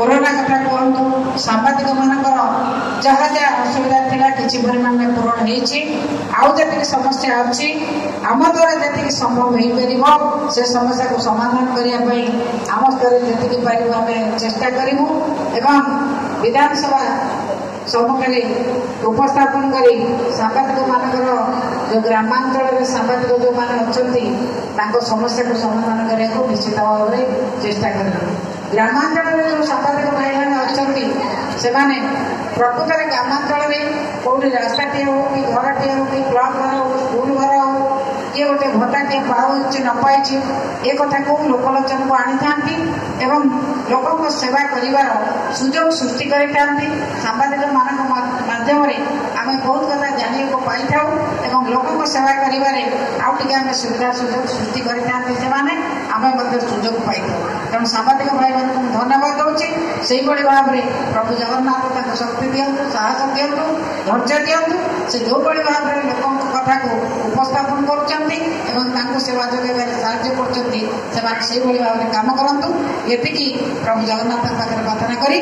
Corona कथा कहतु सांबादिक मानकर जहाँ जहाँ असुविधा थिला किछि परिमाण में पूरण होईछि आउ जति समस्या अछि आम द्वारा जति संभव हो परिबो से समस्या को समाधान करिया पई आम स्तर जति पारिबो आमे चेष्टा करिमु एवं विधानसभा सम्मुखें उपस्थापन करी सांबादिक मानकर जो ग्रामांचल सांबादिक जो मैंने अच्छा समस्या को समाधान करने को निश्चित भाव में चेष्टा करें। ग्रामांचल जो सांबादिक भाई मैंने अच्छा से प्रकृत ग्रामांचल कौटी रास्ताटे हो कि घरटे हो कि क्लब घर हो स्कूल घर हो किए गोटे भत्ताटे पाऊँ न पाई ए कथा को लोकलोचन को आनी था लोक सेवा कर सुजोग सृष्टि करता सांबादिक मान माध्यम आम बहुत कथा जाना पाई था लोक सेवा कर सुविधा सुजोग सृष्टि करता सुजोग पाई तेणु सांबादिक भाई मान धन्यवाद दूसरी से भाव में प्रभु जगन्नाथ शक्ति दिंतु साहस दिंतु धैर्य दिंतु से जो भाव में लोक कथा को उपस्थापन कर सेवा जोगाइबार साहाय्य कर भाव में कम करूँ ये प्रभु जगन्नाथ पाखे प्रार्थना करी।